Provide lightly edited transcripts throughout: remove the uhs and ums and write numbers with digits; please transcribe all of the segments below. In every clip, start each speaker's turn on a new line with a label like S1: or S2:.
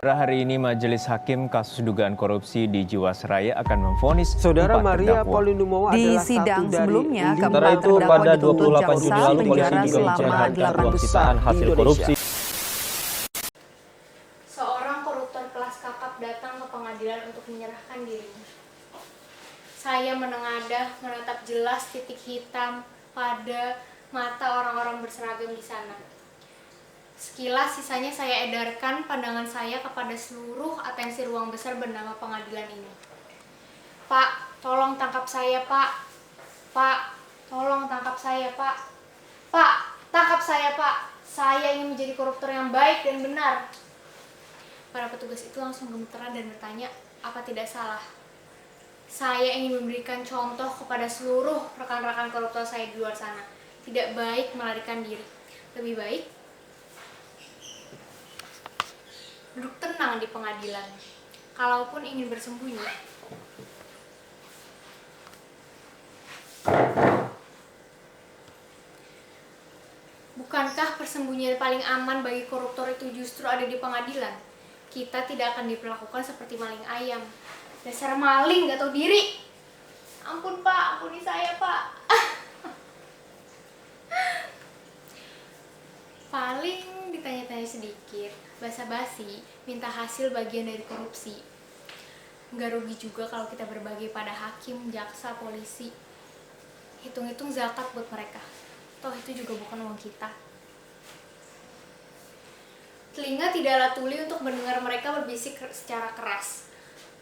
S1: Pada hari ini Majelis Hakim kasus dugaan korupsi di Jiwasraya akan memvonis
S2: Saudara
S1: 4
S2: Maria
S1: terdakwa.
S2: Paulinumowa
S3: Di
S2: adalah
S3: sidang
S2: satu dari
S3: sebelumnya,
S2: 5
S3: keempat
S4: Sementara itu,
S3: terdakwa
S4: pada
S3: dituntut
S4: 28 Juni
S3: jaksa
S4: lalu, polisi
S3: penjara
S4: juga
S3: selama
S4: mencerahkan
S3: 8
S4: uang hasil korupsi.
S5: Seorang koruptor kelas kakap datang ke pengadilan untuk menyerahkan dirinya. Saya menengadah menatap jelas titik hitam pada mata orang-orang berseragam di sana. Sekilas sisanya saya edarkan pandangan saya kepada seluruh atensi ruang besar bernama pengadilan ini. Pak, tolong tangkap saya, Pak. Pak, tolong tangkap saya, Pak. Pak, tangkap saya, Pak. Saya ingin menjadi koruptor yang baik dan benar. Para petugas itu langsung gemeteran dan bertanya, apa tidak salah? Saya ingin memberikan contoh kepada seluruh rekan-rekan koruptor saya di luar sana. Tidak baik melarikan diri. Lebih baik duduk tenang di pengadilan. Kalaupun ingin bersembunyi, bukankah persembunyian paling aman bagi koruptor itu justru ada di pengadilan? Kita tidak akan diperlakukan seperti maling ayam. Dasar maling gak tahu diri. Ampun Pak, ampuni saya Pak. Paling ditanya-tanya sedikit, basa-basi, minta hasil bagian dari korupsi. Nggak rugi juga kalau kita berbagi pada hakim, jaksa, polisi. Hitung-hitung zakat buat mereka. Toh itu juga bukan uang kita. Telinga tidaklah tuli untuk mendengar mereka berbisik secara keras.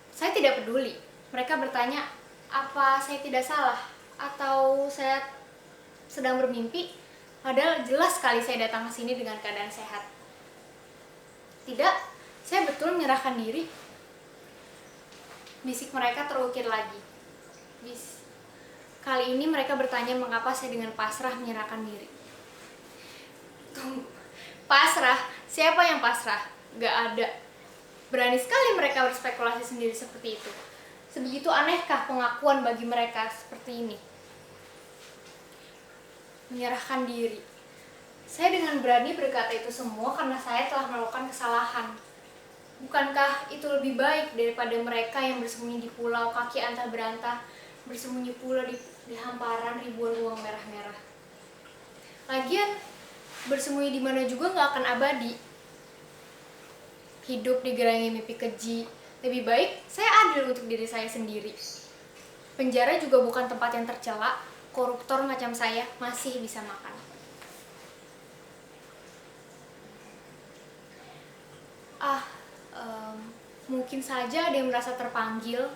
S5: Saya tidak peduli. Mereka bertanya, apa saya tidak salah? Atau saya sedang bermimpi? Padahal jelas sekali saya datang ke sini dengan keadaan sehat. Tidak, saya betul menyerahkan diri. Bisik mereka terukir lagi. Kali ini mereka bertanya mengapa saya dengan pasrah menyerahkan diri. Tunggu, pasrah? Siapa yang pasrah? Gak ada. Berani sekali mereka berspekulasi sendiri seperti itu. Sebegitu anehkah pengakuan bagi mereka seperti ini? Menyerahkan diri. Saya dengan berani berkata itu semua karena saya telah melakukan kesalahan. Bukankah itu lebih baik daripada mereka yang bersembunyi di pulau kaki antah berantah, bersembunyi pula di hamparan ribuan uang merah-merah. Lagian, bersembunyi di mana juga nggak akan abadi. Hidup digerangi mimpi keji. Lebih baik saya adil untuk diri saya sendiri. Penjara juga bukan tempat yang tercela. Koruptor macam saya masih bisa makan. Mungkin saja ada yang merasa terpanggil.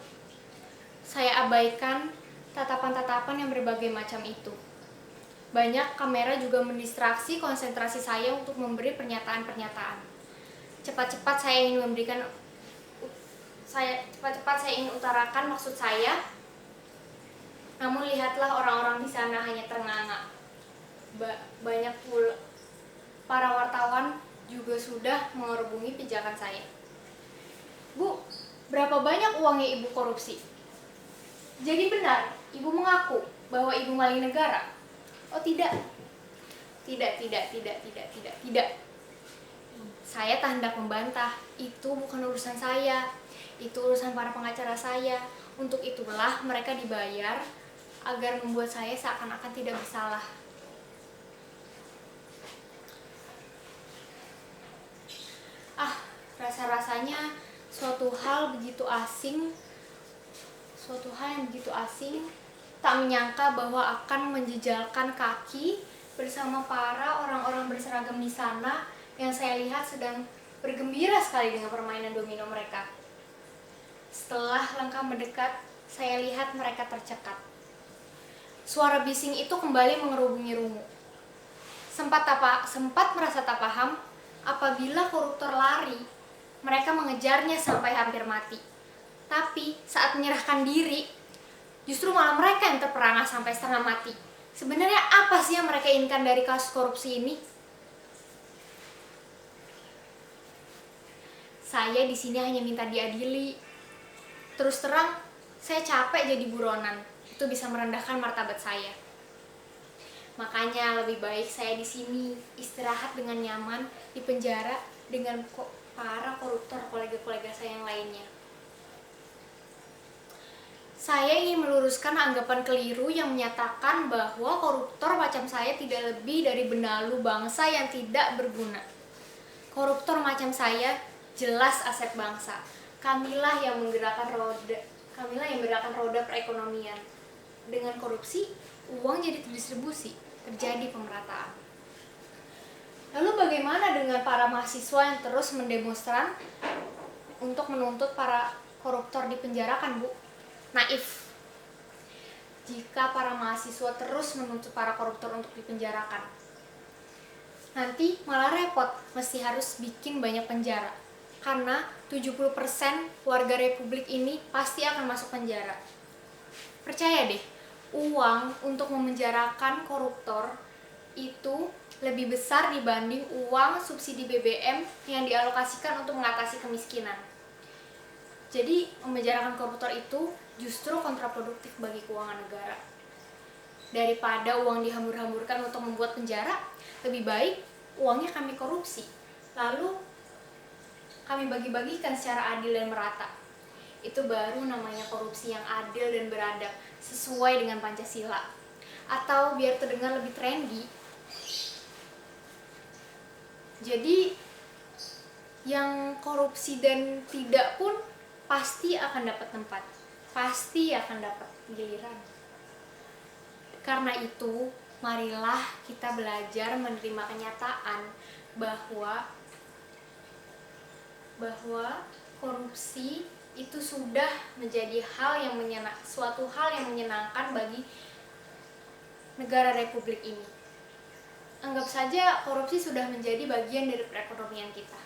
S5: Saya abaikan tatapan-tatapan yang berbagai macam itu. Banyak kamera juga mendistraksi konsentrasi saya untuk memberi pernyataan-pernyataan. Cepat-cepat saya ingin utarakan maksud saya. Namun lihatlah orang-orang di sana hanya ternganga. Banyak pula para wartawan juga sudah menghubungi pijakan saya. Bu, berapa banyak uangnya ibu korupsi? Jadi benar, ibu mengaku bahwa ibu maling negara? Oh tidak. Tidak. Saya tak hendak membantah. Itu bukan urusan saya. Itu urusan para pengacara saya. Untuk itulah mereka dibayar agar membuat saya seakan-akan tidak bersalah. Rasa-rasanya suatu hal yang begitu asing, tak menyangka bahwa akan menjejalkan kaki bersama para orang-orang berseragam di sana yang saya lihat sedang bergembira sekali dengan permainan domino mereka. Setelah langkah mendekat, saya lihat mereka tercekat. Suara bising itu kembali mengerubungi rungu. Sempat merasa tak paham, apabila koruptor lari, mereka mengejarnya sampai hampir mati. Tapi saat menyerahkan diri, justru malah mereka yang terperangah sampai setengah mati. Sebenarnya apa sih yang mereka inginkan dari kasus korupsi ini? Saya di sini hanya minta diadili. Terus terang, saya capek jadi buronan. Itu bisa merendahkan martabat saya. Makanya lebih baik saya di sini istirahat dengan nyaman di penjara dengan para koruptor kolega-kolega saya yang lainnya. Saya ingin meluruskan anggapan keliru yang menyatakan bahwa koruptor macam saya tidak lebih dari benalu bangsa yang tidak berguna. Koruptor macam saya jelas aset bangsa. Kamilah yang menggerakkan roda perekonomian. Dengan korupsi, uang jadi terdistribusi, terjadi pemerataan. Lalu bagaimana dengan para mahasiswa yang terus mendemonstran untuk menuntut para koruptor dipenjarakan, Bu? Naif. Jika para mahasiswa terus menuntut para koruptor untuk dipenjarakan, nanti malah repot, mesti harus bikin banyak penjara. Karena 70% warga republik ini pasti akan masuk penjara. Percaya deh, uang untuk memenjarakan koruptor itu lebih besar dibanding uang subsidi BBM yang dialokasikan untuk mengatasi kemiskinan. Jadi, memenjarakan koruptor itu justru kontraproduktif bagi keuangan negara. Daripada uang dihambur-hamburkan untuk membuat penjara, lebih baik uangnya kami korupsi, lalu kami bagi-bagikan secara adil dan merata. Itu baru namanya korupsi yang adil dan beradab, sesuai dengan Pancasila. Atau biar terdengar lebih trendy, jadi yang korupsi dan tidak pun pasti akan dapat tempat, pasti akan dapat giliran. Karena itu, marilah kita belajar menerima kenyataan bahwa korupsi itu sudah menjadi suatu hal yang menyenangkan bagi negara republik ini. Anggap saja korupsi sudah menjadi bagian dari perekonomian kita.